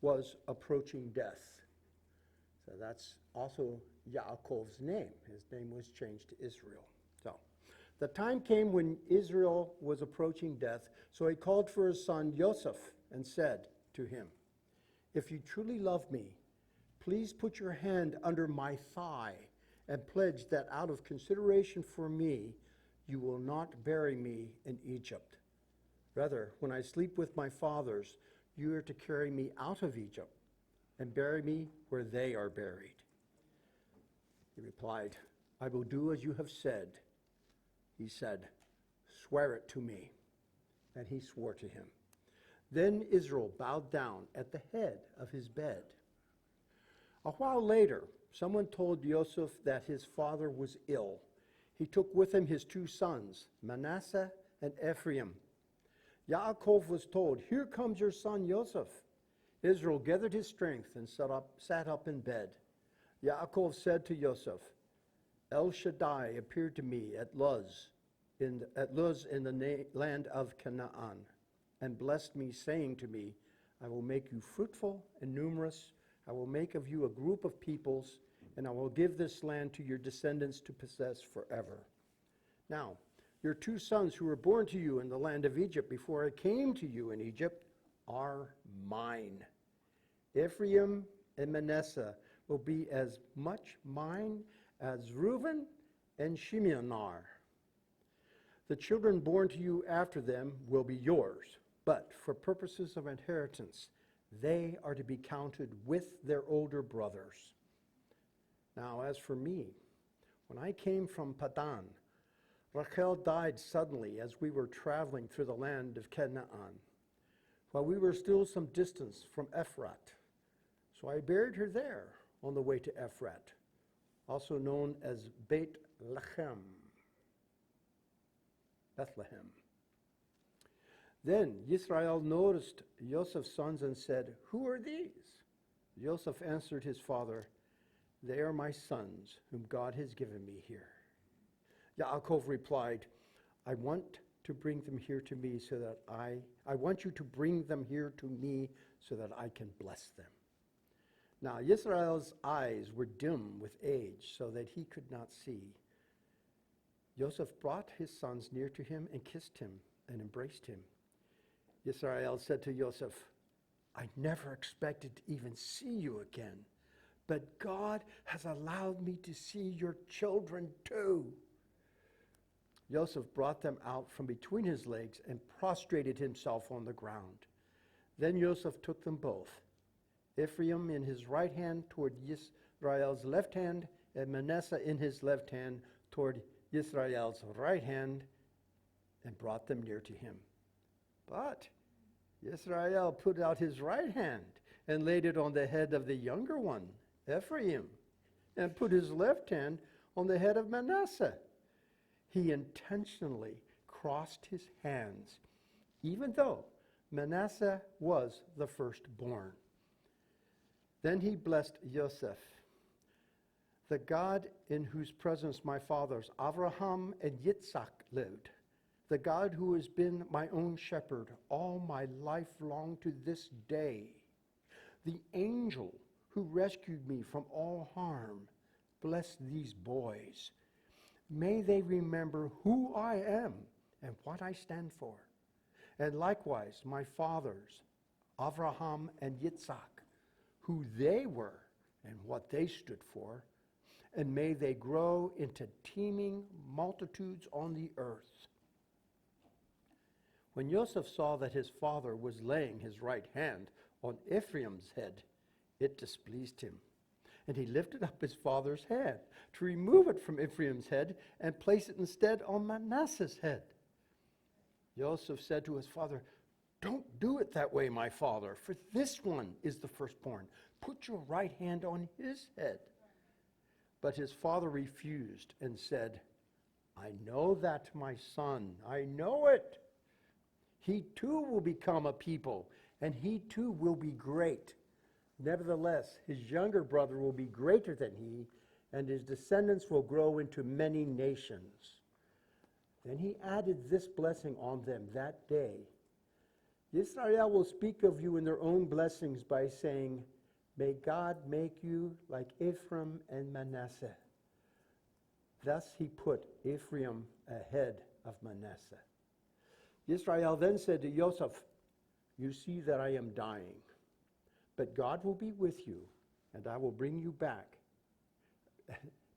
was approaching death. So that's also Yaakov's name. His name was changed to Israel. So the time came when Israel was approaching death, so he called for his son Joseph and said to him, "If you truly love me, please put your hand under my thigh and pledge that out of consideration for me, you will not bury me in Egypt. Rather, when I sleep with my fathers, you are to carry me out of Egypt and bury me where they are buried." He replied, "I will do as you have said." He said, "Swear it to me." And he swore to him. Then Israel bowed down at the head of his bed. A while later, someone told Joseph that his father was ill. He took with him his two sons, Manasseh and Ephraim. Yaakov was told, "Here comes your son Joseph." Israel gathered his strength and sat up in bed. Yaakov said to Joseph, "El Shaddai appeared to me at Luz in the land of Canaan, and blessed me, saying to me, 'I will make you fruitful and numerous. I will make of you a group of peoples, and I will give this land to your descendants to possess forever.' Now, your two sons who were born to you in the land of Egypt before I came to you in Egypt are mine. Ephraim and Manasseh will be as much mine as Reuben and Shimon are. The children born to you after them will be yours, but for purposes of inheritance, they are to be counted with their older brothers. Now, as for me, when I came from Padan, Rachel died suddenly as we were traveling through the land of Canaan, while we were still some distance from Ephrat. So I buried her there on the way to Ephrat, also known as Bethlehem. Then Yisrael noticed Joseph's sons and said, "Who are these?" Joseph answered his father, "They are my sons, whom God has given me here." Yaakov replied, I want you to bring them here to me so that I can bless them." Now Yisrael's eyes were dim with age, so that he could not see. Joseph brought his sons near to him and kissed him and embraced him. Yisrael said to Joseph, "I never expected to even see you again, but God has allowed me to see your children too." Joseph brought them out from between his legs and prostrated himself on the ground. Then Joseph took them both, Ephraim in his right hand toward Yisrael's left hand, and Manasseh in his left hand toward Yisrael's right hand, and brought them near to him. But Yisrael put out his right hand and laid it on the head of the younger one, Ephraim, and put his left hand on the head of Manasseh. He intentionally crossed his hands, even though Manasseh was the firstborn. Then he blessed Joseph. "The God in whose presence my fathers Abraham and Yitzhak lived, the God who has been my own shepherd all my life long to this day, the angel who rescued me from all harm, bless these boys. May they remember who I am and what I stand for. And likewise my fathers, Abraham and Yitzhak, who they were and what they stood for. And may they grow into teeming multitudes on the earth." When Joseph saw that his father was laying his right hand on Ephraim's head, it displeased him. And he lifted up his father's hand to remove it from Ephraim's head and place it instead on Manasseh's head. Joseph said to his father, "Don't do it that way, my father, for this one is the firstborn. Put your right hand on his head." But his father refused and said, "I know that, my son, I know it. He too will become a people, and he too will be great. Nevertheless, his younger brother will be greater than he, and his descendants will grow into many nations." Then he added this blessing on them that day. Israel will speak of you in their own blessings by saying, may God make you like Ephraim and Manasseh. Thus he put Ephraim ahead of Manasseh. Israel then said to Joseph, you see that I am dying, but God will be with you, and I will bring you back.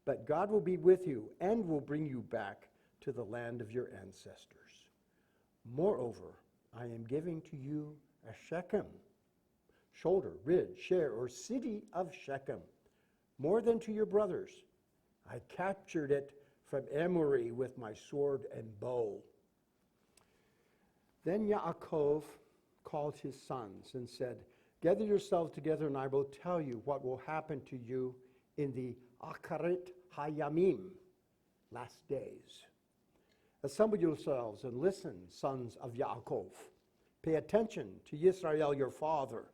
But God will be with you and will bring you back to the land of your ancestors. Moreover, I am giving to you a Shechem, shoulder, ridge, share, or city of Shechem, more than to your brothers. I captured it from Emory with my sword and bow. Then Yaakov called his sons and said, gather yourselves together, and I will tell you what will happen to you in the Akarit Hayamim, last days. Assemble yourselves and listen, sons of Yaakov. Pay attention to Yisrael, your father.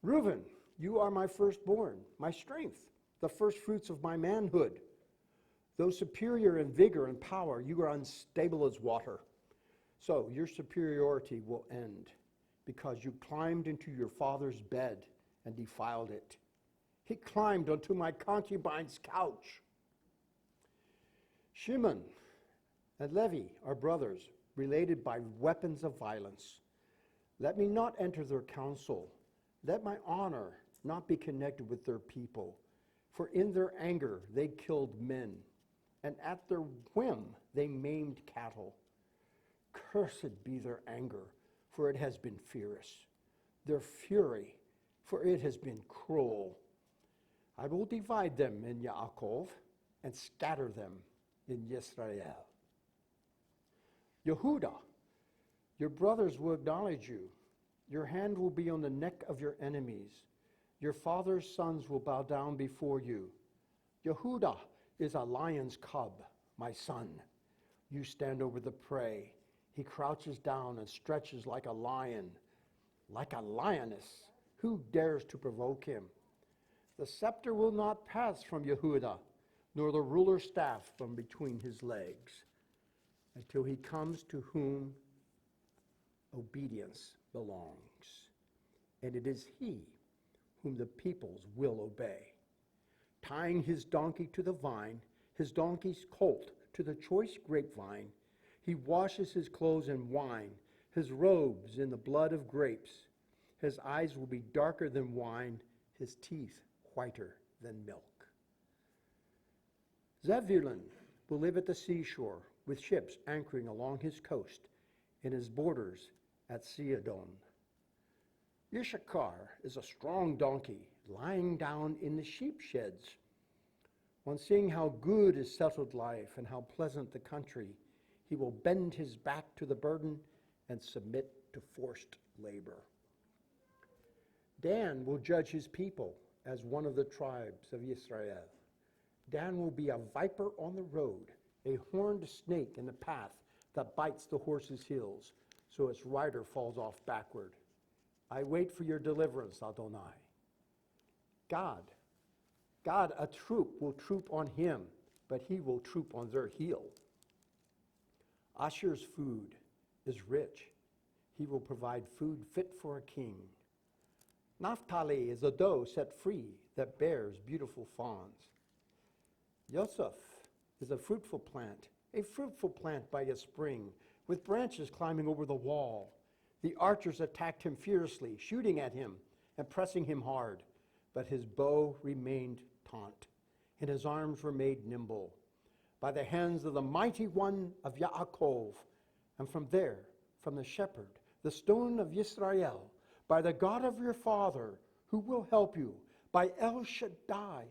Reuben, you are my firstborn, my strength, the first fruits of my manhood. Though superior in vigor and power, you are unstable as water. So your superiority will end, because you climbed into your father's bed and defiled it. He climbed onto my concubine's couch. Shimon and Levi are brothers, related by weapons of violence. Let me not enter their council. Let my honor not be connected with their people. For in their anger they killed men, and at their whim they maimed cattle. Cursed be their anger, for it has been fierce. Their fury, for it has been cruel. I will divide them in Yaakov and scatter them in Yisrael. Yehuda, your brothers will acknowledge you. Your hand will be on the neck of your enemies. Your father's sons will bow down before you. Yehuda is a lion's cub, my son. You stand over the prey. He crouches down and stretches like a lion, like a lioness. Who dares to provoke him? The scepter will not pass from Yehuda, nor the ruler's staff from between his legs, until he comes to whom obedience belongs. And it is he whom the peoples will obey. Tying his donkey to the vine, his donkey's colt to the choice grapevine, he washes his clothes in wine, his robes in the blood of grapes. His eyes will be darker than wine, his teeth whiter than milk. Zebulun will live at the seashore, with ships anchoring along his coast, and his borders at Sidon. Issachar is a strong donkey, lying down in the sheep sheds. On seeing how good is settled life and how pleasant the country, he will bend his back to the burden and submit to forced labor. Dan will judge his people as one of the tribes of Israel. Dan will be a viper on the road, a horned snake in the path that bites the horse's heels, so its rider falls off backward. I wait for your deliverance, Adonai. God, a troop will troop on him, but he will troop on their heel. Asher's food is rich. He will provide food fit for a king. Naphtali is a doe set free that bears beautiful fawns. Yosef is a fruitful plant by a spring, with branches climbing over the wall. The archers attacked him fiercely, shooting at him and pressing him hard, but his bow remained taut, and his arms were made nimble by the hands of the mighty one of Yaakov, and from there, from the shepherd, the stone of Yisrael, by the God of your father, who will help you, by El Shaddai,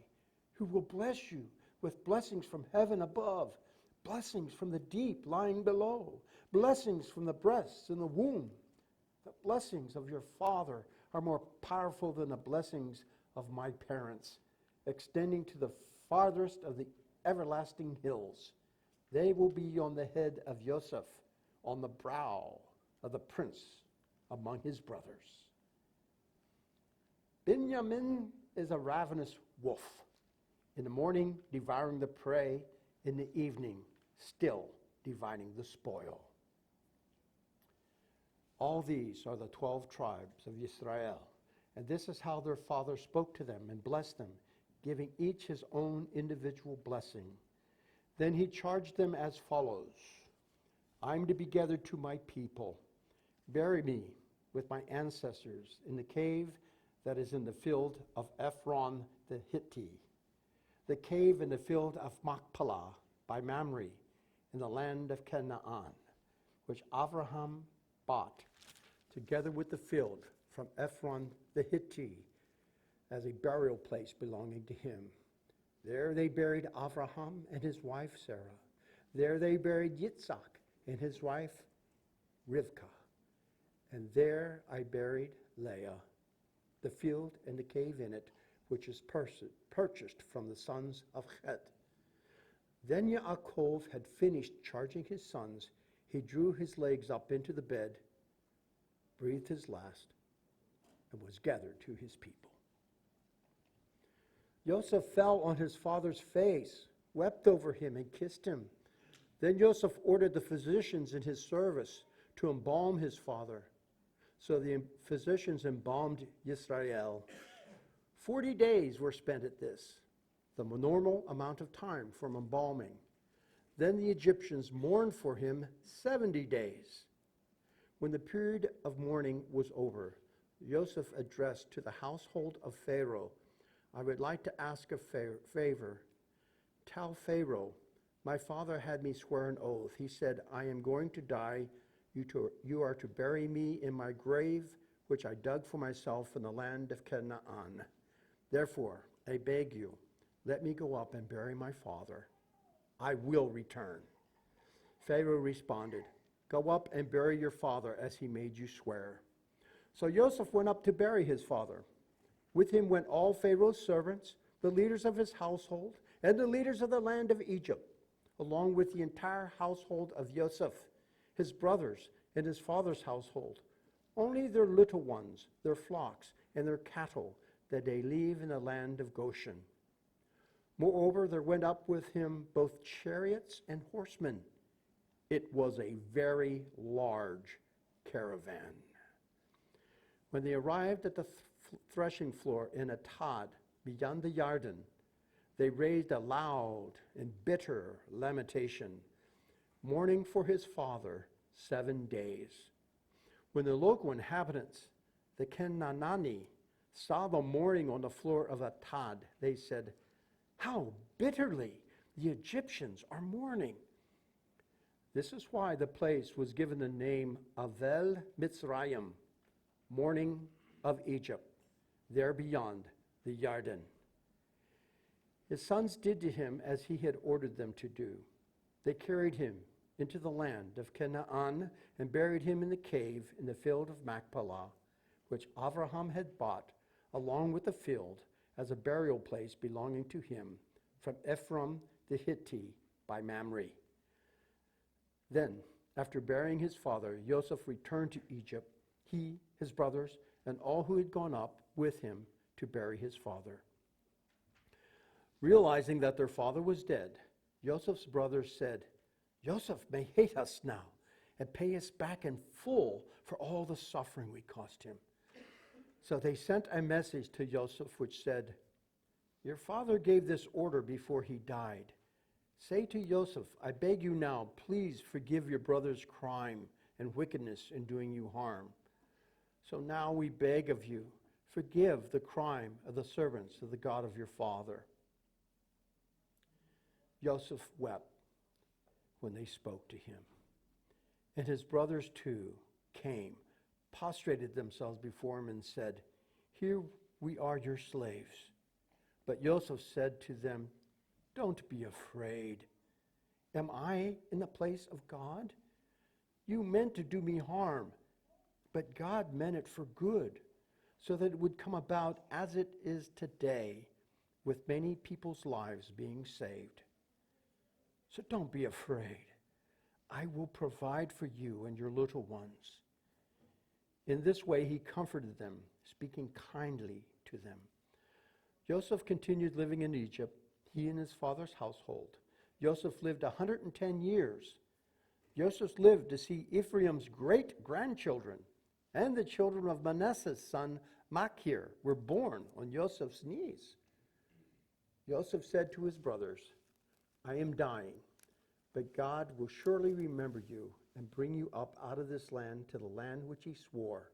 who will bless you with blessings from heaven above, blessings from the deep lying below, blessings from the breasts and the womb. The blessings of your father are more powerful than the blessings of my parents, extending to the farthest of the everlasting hills. They will be on the head of Joseph, on the brow of the prince among his brothers. Benjamin is a ravenous wolf, in the morning devouring the prey, in the evening still dividing the spoil. All these are the 12 tribes of Israel, and this is how their father spoke to them and blessed them, giving each his own individual blessing. Then he charged them as follows: I am to be gathered to my people. Bury me with my ancestors in the cave that is in the field of Ephron the Hittite, the cave in the field of Machpelah by Mamre, in the land of Canaan, which Abraham bought, together with the field from Ephron the Hittite, as a burial place belonging to him. There they buried Abraham and his wife Sarah. There they buried Yitzhak and his wife Rivkah. And there I buried Leah, the field and the cave in it, which is purchased from the sons of Chet. Then Yaakov had finished charging his sons. He drew his legs up into the bed, breathed his last, and was gathered to his people. Joseph fell on his father's face, wept over him, and kissed him. Then Joseph ordered the physicians in his service to embalm his father. So the physicians embalmed Yisrael. 40 days were spent at this, the normal amount of time for embalming. Then the Egyptians mourned for him 70 days. When the period of mourning was over, Joseph addressed to the household of Pharaoh, I would like to ask a favor. Tell Pharaoh, my father had me swear an oath. He said, I am going to die. You are to bury me in my grave, which I dug for myself in the land of Canaan. Therefore, I beg you, let me go up and bury my father. I will return. Pharaoh responded, go up and bury your father as he made you swear. So Joseph went up to bury his father. With him went all Pharaoh's servants, the leaders of his household, and the leaders of the land of Egypt, along with the entire household of Joseph, his brothers, and his father's household. Only their little ones, their flocks, and their cattle did they leave in the land of Goshen. Moreover, there went up with him both chariots and horsemen. It was a very large caravan. When they arrived at the threshing floor in Atad, beyond the Yarden, they raised a loud and bitter lamentation, mourning for his father 7 days. When the local inhabitants, the Canaanite, saw the mourning on the floor of Atad, they said, how bitterly the Egyptians are mourning. This is why the place was given the name Avel Mitzrayim, mourning of Egypt, there beyond the Yarden. His sons did to him as he had ordered them to do. They carried him into the land of Canaan and buried him in the cave in the field of Machpelah, which Abraham had bought, along with the field, as a burial place belonging to him, from Ephron the Hittite by Mamre. Then, after burying his father, Joseph returned to Egypt, he, his brothers, and all who had gone up with him to bury his father. Realizing that their father was dead, Joseph's brothers said, Joseph may hate us now and pay us back in full for all the suffering we caused him. So they sent a message to Joseph which said, your father gave this order before he died. Say to Joseph, I beg you now, please forgive your brother's crime and wickedness in doing you harm. So now we beg of you, forgive the crime of the servants of the God of your father. Joseph wept when they spoke to him. And his brothers too came, prostrated themselves before him and said, here we are your slaves. But Joseph said to them, don't be afraid. Am I in the place of God? You meant to do me harm, but God meant it for good, so that it would come about as it is today, with many people's lives being saved. So don't be afraid. I will provide for you and your little ones. In this way he comforted them, speaking kindly to them. Joseph continued living in Egypt, he and his father's household. Joseph lived 110 years. Joseph lived to see Ephraim's great-grandchildren, and the children of Manasseh's son Machir were born on Joseph's knees. Joseph said to his brothers, I am dying, but God will surely remember you and bring you up out of this land to the land which he swore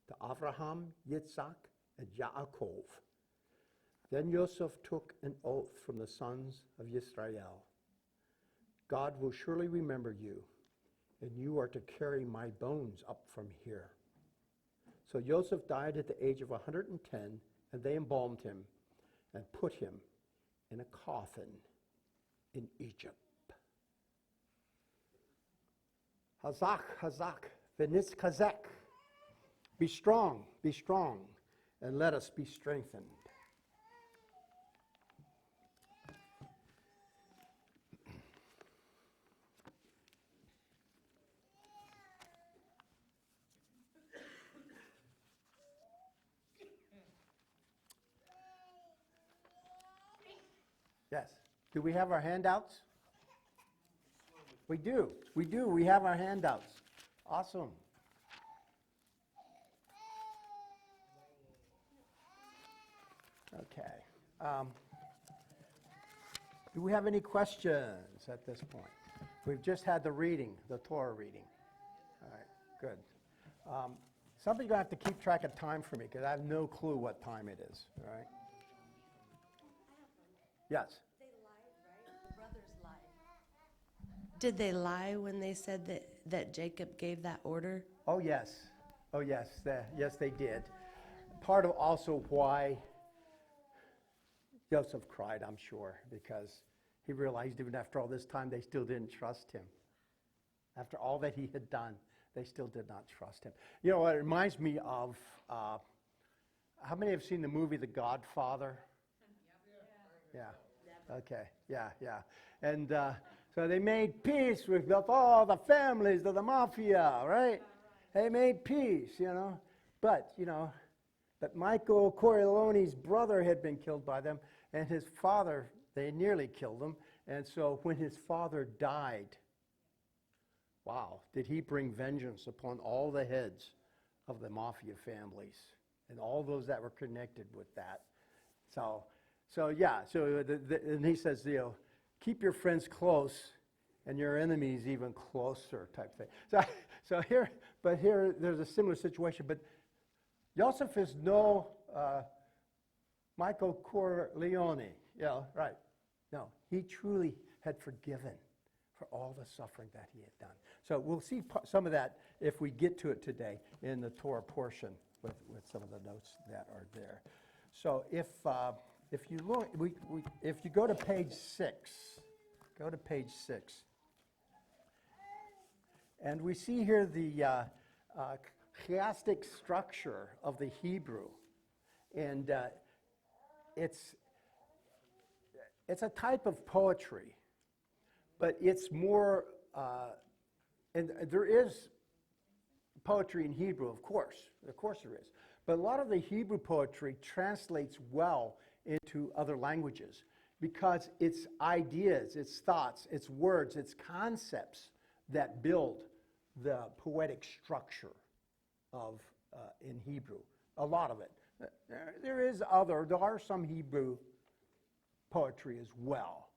to Abraham, Yitzhak, and Yaakov. Then Joseph took an oath from the sons of Israel. God will surely remember you, and you are to carry my bones up from here. So Joseph died at the age of 110, and they embalmed him and put him in a coffin in Egypt. Hazak, hazak, v'nis kazak. Be strong, and let us be strengthened. Yes. Do we have our handouts? We do. We have our handouts. Awesome. Okay. Do we have any questions at this point? We've just had the reading, the Torah reading. All right, good. Somebody's going to have to keep track of time for me because I have no clue what time it is. All right. Yes. They lied, right? The brothers lied. Did they lie when they said that Jacob gave that order? Oh, yes. Oh, yes. Yes, they did. Part of also why Joseph cried, I'm sure, because he realized even after all this time, they still didn't trust him. After all that he had done, they still did not trust him. You know, it reminds me of, how many have seen the movie The Godfather? Yeah. Okay. Yeah. And so they made peace with all the families of the mafia, right? They made peace, But Michael Corleone's brother had been killed by them, and his father, they nearly killed him. And so when his father died, wow, did he bring vengeance upon all the heads of the mafia families and all those that were connected with that. And he says, keep your friends close and your enemies even closer type thing. So here there's a similar situation, but Joseph is no Michael Corleone, right. No, he truly had forgiven for all the suffering that he had done. So we'll see some of that if we get to it today in the Torah portion with some of the notes that are there. So if you look, if you go to page 6, and we see here the chiastic structure of the Hebrew, and it's a type of poetry, but it's more, and there is poetry in Hebrew, of course there is, but a lot of the Hebrew poetry translates well into other languages because it's ideas, it's thoughts, it's words, it's concepts that build the poetic structure of in Hebrew. A lot of it. There are some Hebrew poetry as well.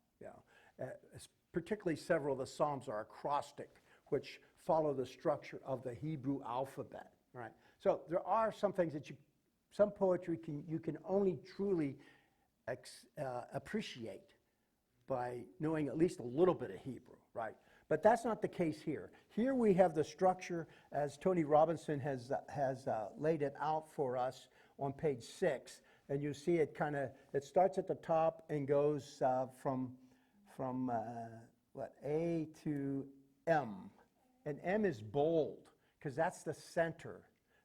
Particularly several of the Psalms are acrostic, which follow the structure of the Hebrew alphabet. Right. So there are some things that some poetry you can only truly appreciate by knowing at least a little bit of Hebrew, right? But that's not the case here. Here we have the structure as Tony Robinson has laid it out for us on page 6, and you see it it starts at the top and goes from A to M, and M is bold because that's the center.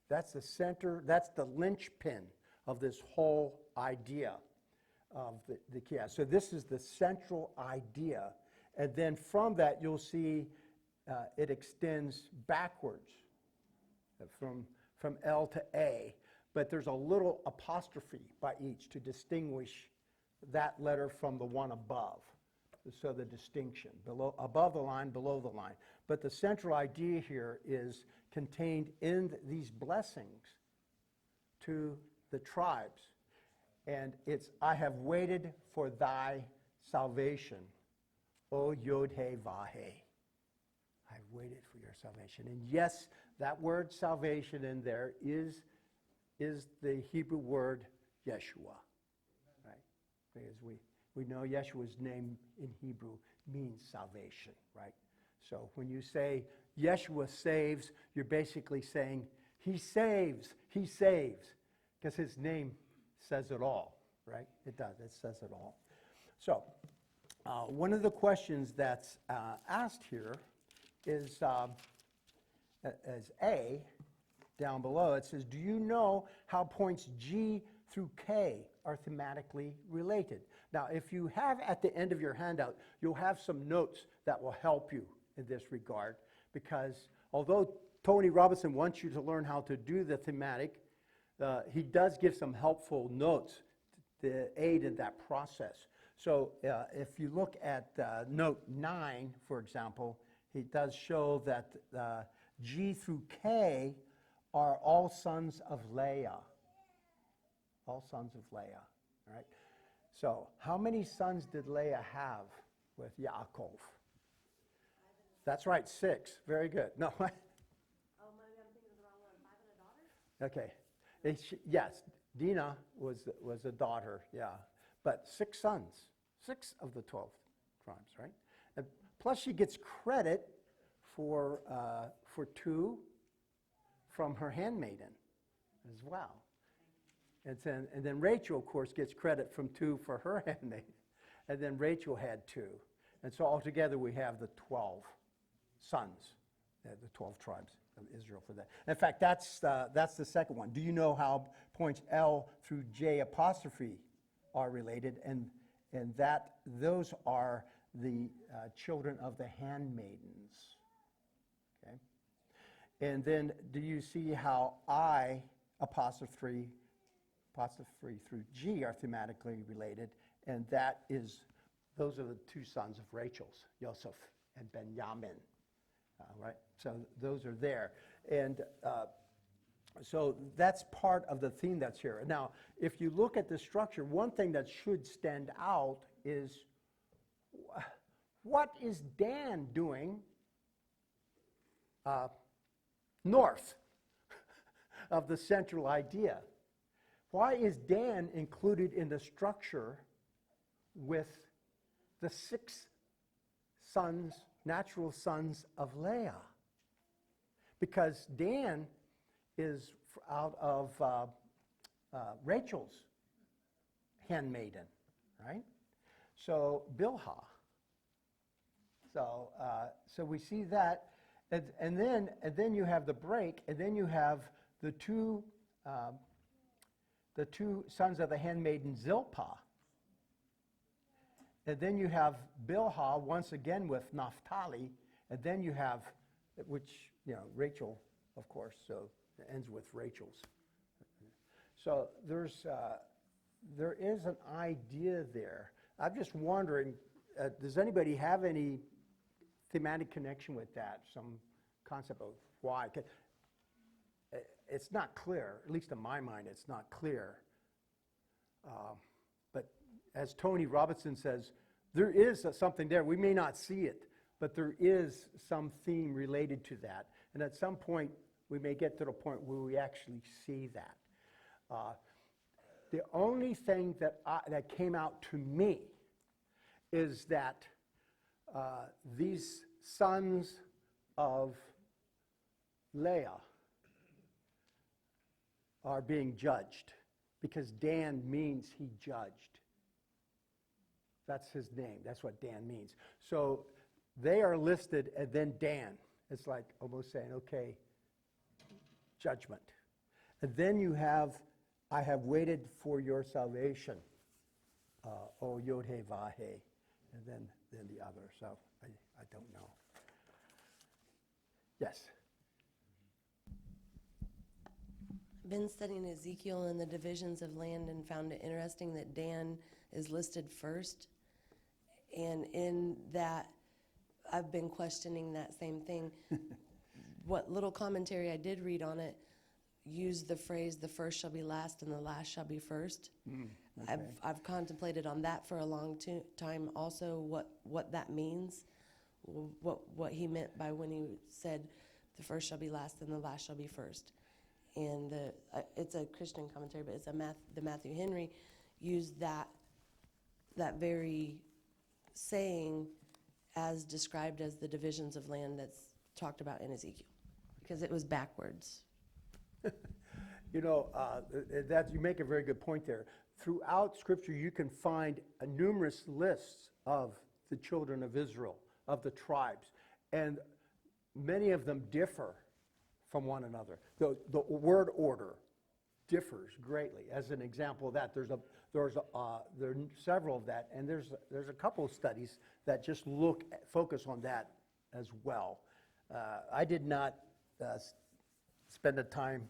That's the linchpin of this whole idea of the chiasm. So this is the central idea. And then from that, you'll see it extends backwards from L to A. But there's a little apostrophe by each to distinguish that letter from the one above. so the distinction, above the line, below the line. But the central idea here is contained in these blessings to the tribes. And it's, I have waited for thy salvation, O Yod-Heh-Vah-Heh. I've waited for your salvation. And yes, that word salvation in there is the Hebrew word Yeshua, right? Because we know Yeshua's name in Hebrew means salvation, right? So when you say Yeshua saves, you're basically saying he saves, because his name says it all, right? It does, it says it all. So one of the questions that's asked here is as A, down below, it says, do you know how points G through K are thematically related? Now, if you have at the end of your handout, you'll have some notes that will help you in this regard, because although Tony Robinson wants you to learn how to do the thematic, he does give some helpful notes to aid in that process. So if you look at note 9, for example, he does show that G through K are all sons of Leah. All sons of Leah, all right? So how many sons did Leah have with Yaakov? That's right, 6. Very good. No. Oh, maybe I'm thinking of the wrong one. 5 and a daughter? Okay. Yes, Dinah was a daughter, yeah. But 6 sons, 6 of the 12 tribes, right? And plus she gets credit for 2 from her handmaiden as well. And then Rachel, of course, gets credit from 2 for her handmaiden. And then Rachel had 2. And so altogether we have the 12 sons, the 12 tribes of Israel for that. In fact, that's the second one. Do you know how points L through J apostrophe are related? And that those are the children of the handmaidens. Okay. And then do you see how I apostrophe through G are thematically related? And those are the 2 sons of Rachel's, Joseph and Benjamin. Right? So those are there. And so that's part of the theme that's here. Now, if you look at the structure, one thing that should stand out is what is Dan doing north of the central idea? Why is Dan included in the structure with the 6 sons, natural sons of Leah? Because Dan is out of Rachel's handmaiden, right? So Bilhah. So we see that, and then you have the break, and then you have the two sons of the handmaiden Zilpah. And then you have Bilhah once again with Naphtali, and then you have, Rachel, of course, so it ends with Rachel's. So there is an idea there. I'm just wondering, does anybody have any thematic connection with that, some concept of why? It's not clear, at least in my mind, it's not clear. But as Tony Robinson says, there is something there. We may not see it, but there is some theme related to that. And at some point, we may get to the point where we actually see that. The only thing that came out to me is that these sons of Leah are being judged, because Dan means he judged. That's his name. That's what Dan means. So they are listed, and then Dan. It's like almost saying, okay, judgment. And then you have, I have waited for your salvation, O Yod-Heh-Vah-Heh, and then the other. So I don't know. Yes? Been studying Ezekiel and the divisions of land and found it interesting that Dan is listed first. And in that, I've been questioning that same thing. What little commentary I did read on it used the phrase, the first shall be last and the last shall be first. Okay. I've contemplated on that for a long time also, what that means, what he meant by when he said the first shall be last and the last shall be first. And it's a Christian commentary, but it's the Matthew Henry used that very saying as described as the divisions of land that's talked about in Ezekiel, because it was backwards. You know, you make a very good point there. Throughout Scripture, you can find numerous lists of the children of Israel, of the tribes, and many of them differ from one another. The word order differs greatly. As an example of that, there are several of that, and there's a couple of studies that just focus on that as well. I did not spend the time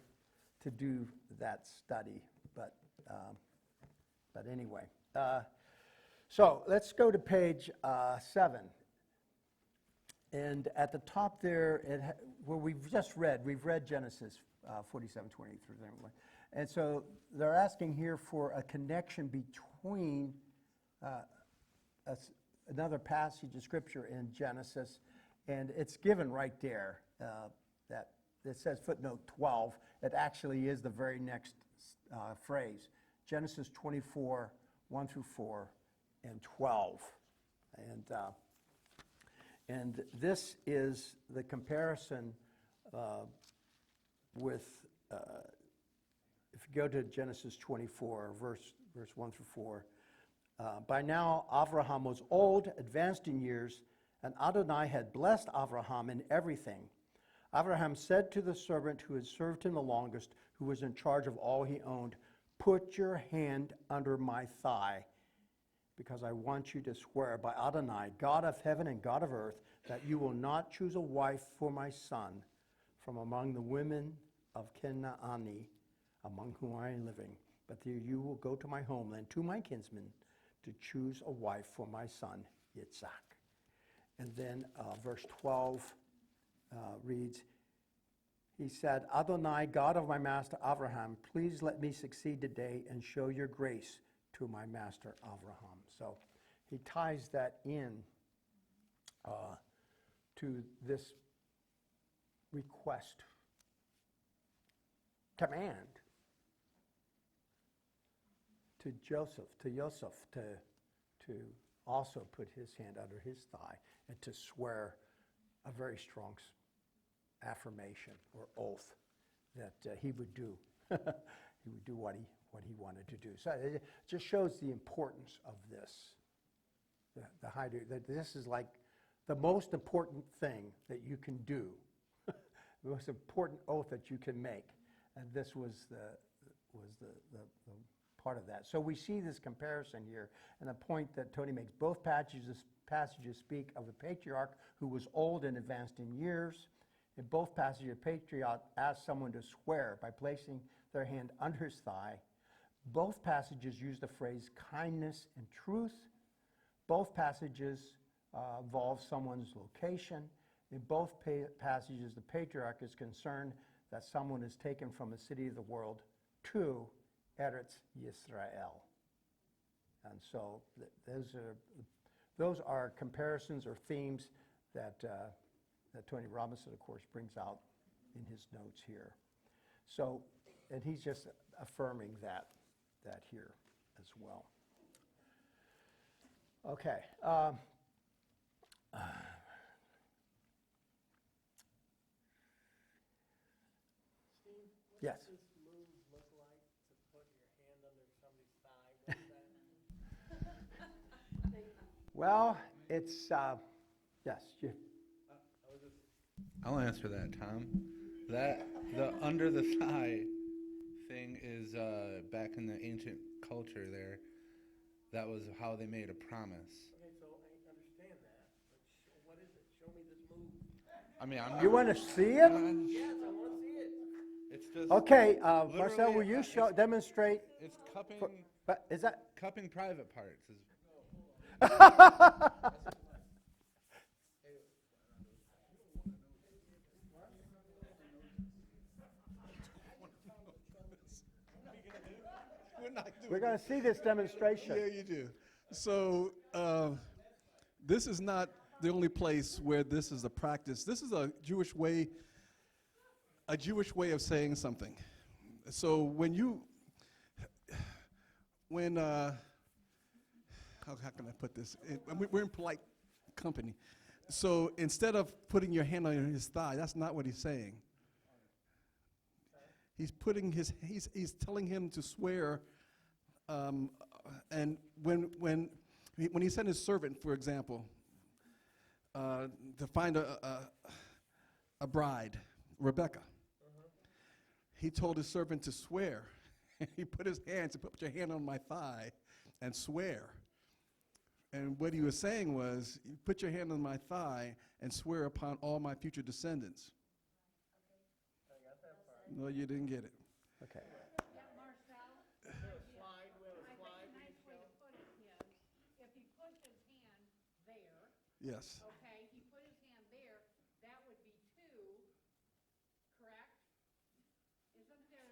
to do that study, but anyway. So let's go to page 7. And at the top there, where we've read Genesis 47, 20 through 31. And so they're asking here for a connection between another passage of Scripture in Genesis, and it's given right there. That it says footnote 12. It actually is the very next phrase. Genesis 24, 1 through 4, and 12. And this is the comparison with, if you go to Genesis 24, verse 1 through 4, by now Avraham was old, advanced in years, and Adonai had blessed Avraham in everything. Avraham said to the servant who had served him the longest, who was in charge of all he owned, "Put your hand under my thigh, because I want you to swear by Adonai, God of heaven and God of earth, that you will not choose a wife for my son from among the women of Canaani, among whom I am living, but that you will go to my homeland, to my kinsmen, to choose a wife for my son Yitzhak." And then verse 12 reads, he said, "Adonai, God of my master Avraham, please let me succeed today and show your grace to my master Avraham." So he ties that in to this request, command to Joseph to also put his hand under his thigh and to swear a very strong affirmation or oath that he would do he would do what he wanted to do. So it just shows the importance of this. That this is like the most important thing that you can do, the most important oath that you can make, and this was the part of that. So we see this comparison here, and the point that Tony makes. Both passages speak of a patriarch who was old and advanced in years. In both passages, a patriarch asked someone to swear by placing their hand under his thigh. Both passages use the phrase kindness and truth. Both passages involve someone's location. In both passages, the patriarch is concerned that someone is taken from a city of the world to Eretz Yisrael. And so those are comparisons or themes that Tony Robinson, of course, brings out in his notes here. So, and he's just affirming that here as well. Okay. Yes. What does this move look like to put your hand under somebody's thigh? What is that? Well, it's, yes. I'll answer that, Tom. That the under the thigh thing is back in the ancient culture there. That was how they made a promise. Okay, so I understand that, but what is it? Show me this move. I mean, I'm not. You want to see it? Yes, I want to see it. It's just. Okay, Marcel, literally, will you it's- demonstrate? It's cupping. But is that? Cupping private parts. We're not doing We're going to see this demonstration. Yeah, you do. So this is not the only place where this is a practice. This is a Jewish way of saying something. So when how can I put this? We're in polite company. So instead of putting your hand on his thigh, that's not what he's saying. He's telling him to swear. And when he sent his servant, for example, to find a bride, Rebecca, he told his servant to swear. He put his hand to put your hand on my thigh and swear. And what he was saying was, you put your hand on my thigh and swear upon all my future descendants. No, you didn't get it. Okay. Yes. Okay, he put his hand there, that would be two, correct? Isn't there,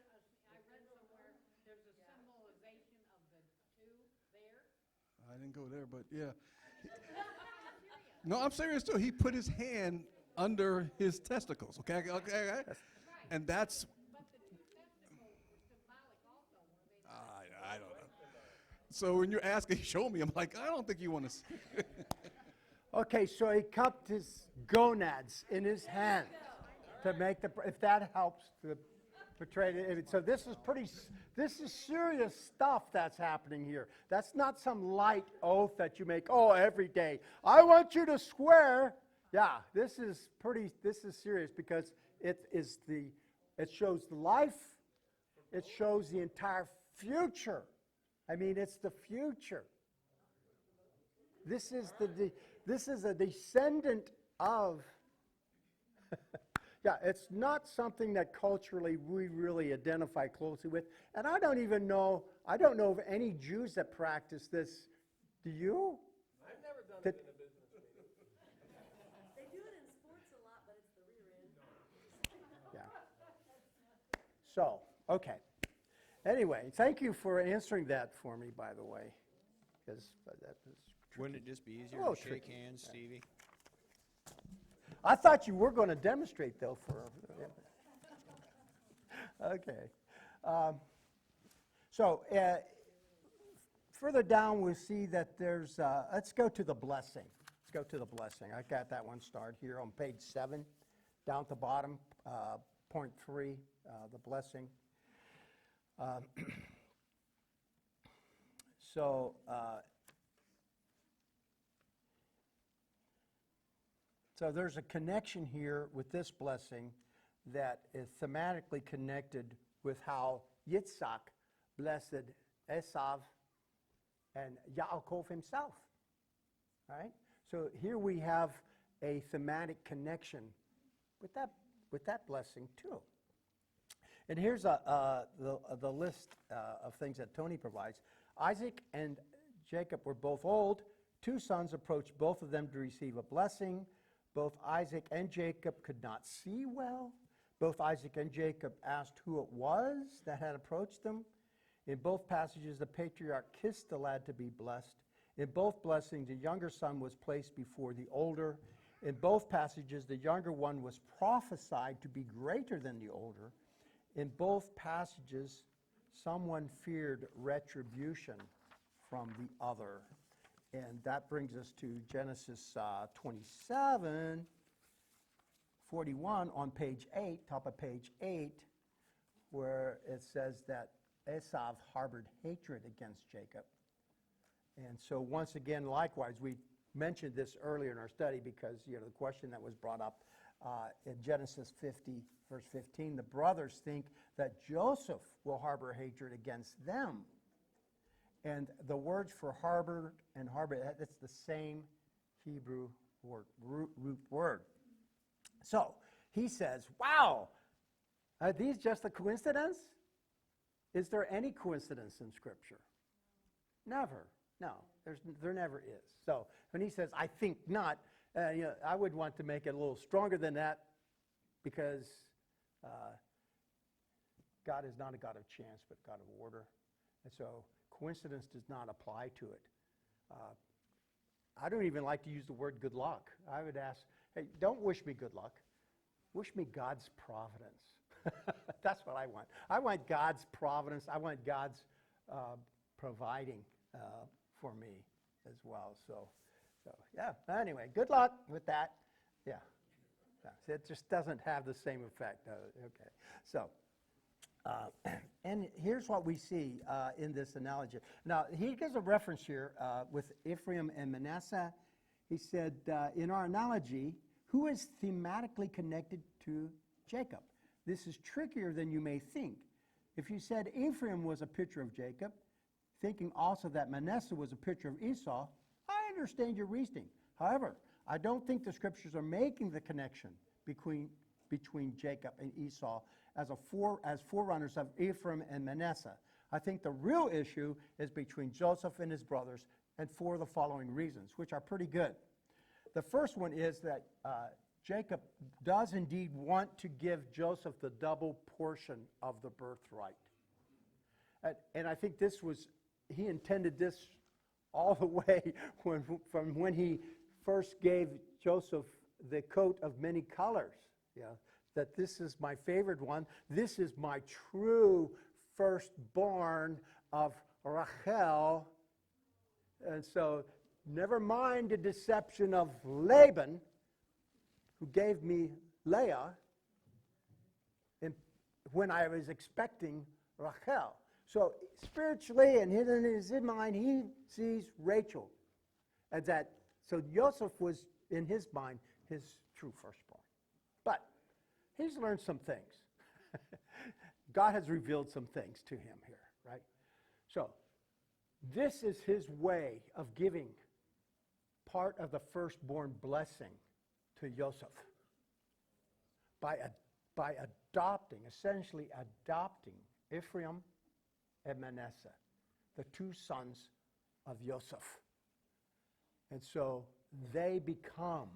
I read somewhere, there's a symbolization of the two there? I didn't go there, but yeah. No, I'm serious too. He put his hand under his testicles, okay? And that's, But the two testicles were symbolic also, were they? I don't know. So when you're asking, show me, I'm like, I don't think you want to see. Okay, so he cupped his gonads in his hand to make if that helps to portray it. So this is serious stuff that's happening here. That's not some light oath that you make, every day. I want you to swear. Yeah, this is serious because it shows the life, it shows the entire future. I mean, it's the future. This is a descendant of, yeah, it's not something that culturally we really identify closely with. And I don't know of any Jews that practice this. Do you? I've never done it in a business meeting. They do it in sports a lot, but it's the rear end. Yeah. So, okay. Anyway, thank you for answering that for me, by the way. Because that was Wouldn't it just be easier Oh, to shake tricky. hands, Stevie? I thought you were going to demonstrate, though, for. Okay. So, further down, we see that there's. Let's go to the blessing. Let's go to the blessing. I got that one started here on page 7, down at the bottom, point 3, the blessing. So. So there's a connection here with this blessing that is thematically connected with how Yitzhak blessed Esav and Yaakov himself. Right? So here we have a thematic connection with that blessing too. And here's the list of things that Tony provides. Isaac and Jacob were both old. 2 sons approached both of them to receive a blessing. Both Isaac and Jacob could not see well. Both Isaac and Jacob asked who it was that had approached them. In both passages, the patriarch kissed the lad to be blessed. In both blessings, the younger son was placed before the older. In both passages, the younger one was prophesied to be greater than the older. In both passages, someone feared retribution from the other. And that brings us to Genesis 27, 41 on page 8, top of page 8, where it says that Esav harbored hatred against Jacob. And so once again, likewise, we mentioned this earlier in our study because the question that was brought up in Genesis 50, verse 15, the brothers think that Joseph will harbor hatred against them. And the words for harbor and harbor, it's the same Hebrew word, root word. So he says, wow, are these just a coincidence? Is there any coincidence in Scripture? Never. No, there never is. So when he says, I think not, I would want to make it a little stronger than that, because God is not a God of chance, but God of order. And so coincidence does not apply to it. I don't even like to use the word good luck. I would ask, hey, don't wish me good luck. Wish me God's providence. That's what I want. I want God's providence. I want God's providing for me as well. So yeah. Anyway, good luck with that. Yeah. It just doesn't have the same effect. Okay. So, and here's what we see in this analogy. Now, he gives a reference here with Ephraim and Manasseh. He said, in our analogy, who is thematically connected to Jacob? This is trickier than you may think. If you said Ephraim was a picture of Jacob, thinking also that Manasseh was a picture of Esau, I understand your reasoning. However, I don't think the scriptures are making the connection between Jacob and Esau as forerunners of Ephraim and Manasseh. I think the real issue is between Joseph and his brothers, and for the following reasons, which are pretty good. The first one is that Jacob does indeed want to give Joseph the double portion of the birthright. And I think he intended this all the way from when he first gave Joseph the coat of many colors. Yeah, that this is my favorite one. This is my true firstborn of Rachel. And so never mind the deception of Laban, who gave me Leah when I was expecting Rachel. So spiritually and in his mind, he sees Rachel. And so Joseph was, in his mind, his true firstborn. But he's learned some things. God has revealed some things to him here, right? So this is his way of giving part of the firstborn blessing to Joseph by essentially adopting Ephraim and Manasseh, the two sons of Joseph. And so they become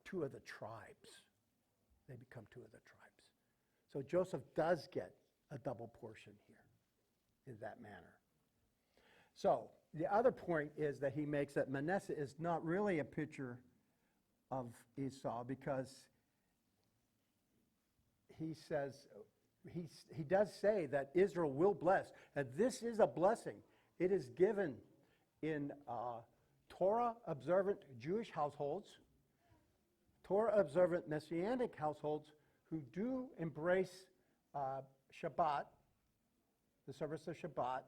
two of the tribes. They become two of the tribes. So Joseph does get a double portion here in that manner. So the other point is that he makes that Manasseh is not really a picture of Esau, because he says, he does say that Israel will bless, and this is a blessing. It is given in Torah-observant Jewish households, Torah-observant Messianic households who do embrace Shabbat, the service of Shabbat,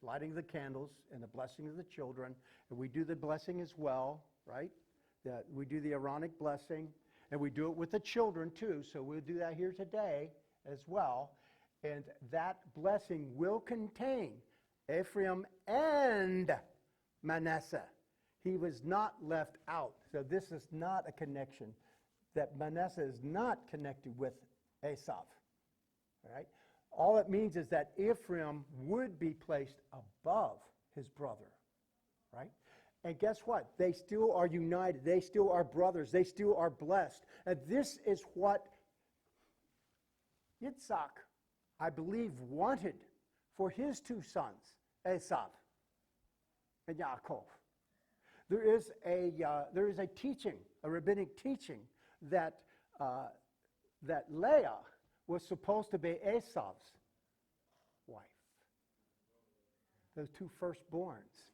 lighting the candles and the blessing of the children. And we do the blessing as well, right? We do the Aaronic blessing, and we do it with the children too, so we'll do that here today as well. And that blessing will contain Ephraim and Manasseh. He was not left out. So this is not a connection, that Manasseh is not connected with Esau. All right? All it means is that Ephraim would be placed above his brother, right? And guess what? They still are united. They still are brothers. They still are blessed. And this is what Yitzhak, I believe, wanted for his two sons, Esau and Yaakov. There is a teaching, a rabbinic teaching, that Leah was supposed to be Esau's wife. Those two firstborns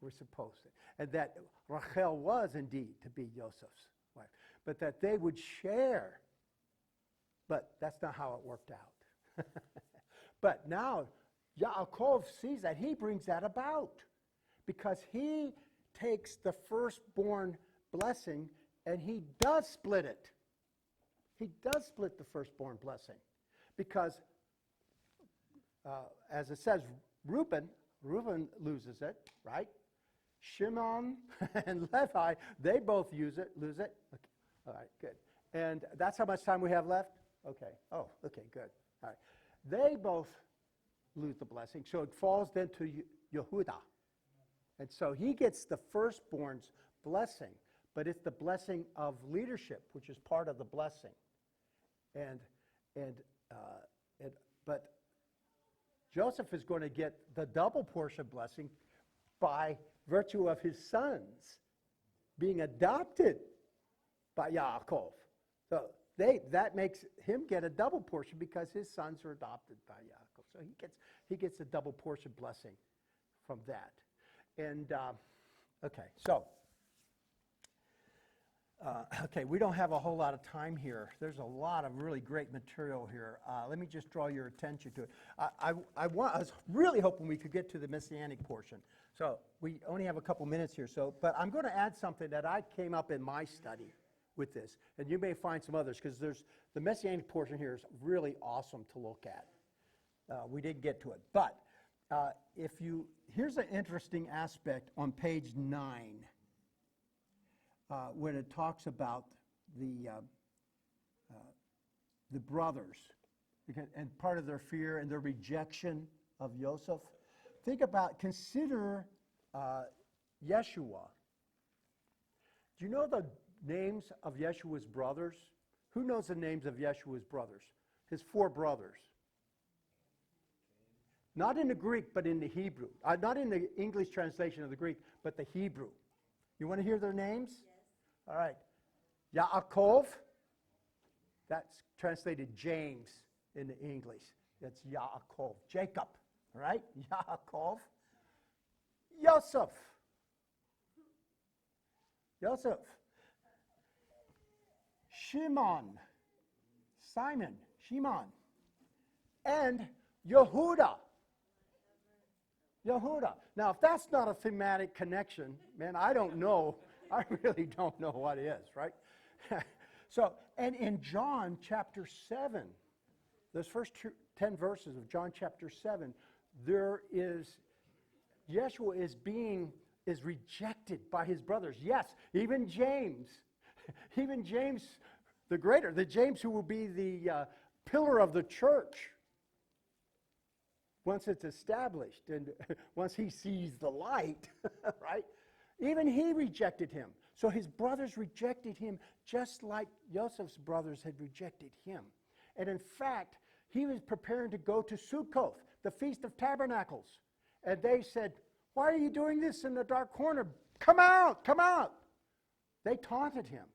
were supposed to. And that Rachel was indeed to be Joseph's wife. But that they would share. But that's not how it worked out. But now Yaakov sees that. He brings that about. Because he takes the firstborn blessing and he does split it. He does split the firstborn blessing. Because, as it says, Reuben loses it, right? Shimon and Levi, they both lose it. Okay. All right, good. And that's how much time we have left? Okay. Oh, okay, good. All right. They both lose the blessing, so it falls then to Yehuda. And so he gets the firstborn's blessing, but it's the blessing of leadership, which is part of the blessing. But Joseph is going to get the double portion blessing by virtue of his sons being adopted by Yaakov. So that makes him get a double portion because his sons are adopted by Yaakov. So he gets a double portion blessing from that. And okay, so we don't have a whole lot of time here. There's a lot of really great material here. Let me just draw your attention to it. I was really hoping we could get to the Messianic portion. So we only have a couple minutes here. But I'm going to add something that I came up in my study with this, and you may find some others because the Messianic portion here is really awesome to look at. We didn't get to it, but here's an interesting aspect on page 9. When it talks about the brothers and part of their fear and their rejection of Joseph. Consider Yeshua. Do you know the names of Yeshua's brothers? Who knows the names of Yeshua's brothers? His 4 brothers. Not in the Greek, but in the Hebrew. Not in the English translation of the Greek, but the Hebrew. You want to hear their names? Yes. All right. Yaakov, that's translated James in the English. That's Yaakov. Jacob, all right? Yaakov. Yosef. Shimon. Shimon. And Yehuda. Now, if that's not a thematic connection, man, I don't know. I really don't know what is, right? And in John chapter 7, those first 10 verses of John chapter 7, Yeshua is rejected by his brothers. Yes, even James the greater, the James who will be the pillar of the church once it's established and once he sees the light, right? Even he rejected him. So his brothers rejected him just like Joseph's brothers had rejected him. And in fact, he was preparing to go to Sukkoth, the Feast of Tabernacles. And they said, "Why are you doing this in the dark corner? Come out, come out." They taunted him.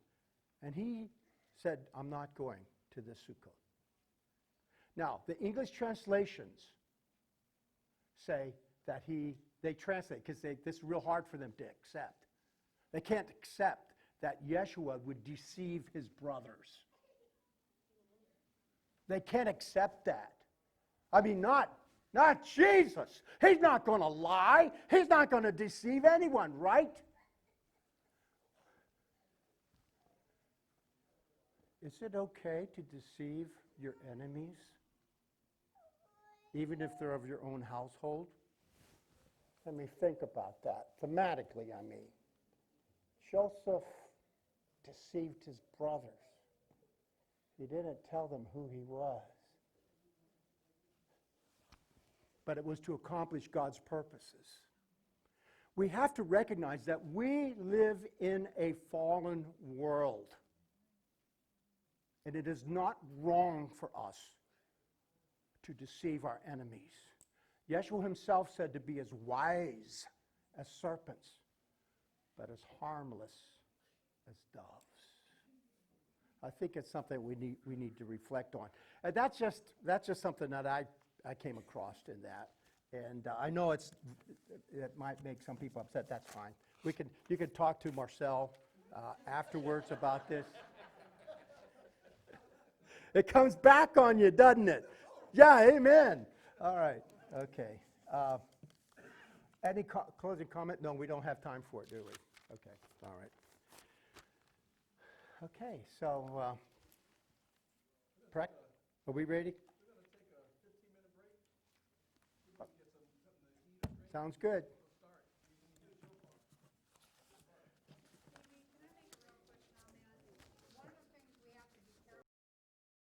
And he said, "I'm not going to this Sukkoth." Now, the English translations say that they translate, because this is real hard for them to accept. They can't accept that Yeshua would deceive his brothers. They can't accept that. I mean, not Jesus. He's not going to lie. He's not going to deceive anyone, right? Is it okay to deceive your enemies, even if they're of your own household? Let me think about that. Thematically, I mean. Joseph deceived his brothers. He didn't tell them who he was. But it was to accomplish God's purposes. We have to recognize that we live in a fallen world. And it is not wrong for us to deceive our enemies. Yeshua himself said to be as wise as serpents, but as harmless as doves. I think it's something we need to reflect on. And that's just something that I came across in that. And I know it might make some people upset. That's fine. You can talk to Marcel afterwards about this. It comes back on you, doesn't it? Yeah, amen. All right, okay. Any closing comment? No, we don't have time for it, do we? Okay, all right. Okay, so, are we ready? We're going to take a 15-minute break. We can get something to eat. Sounds good.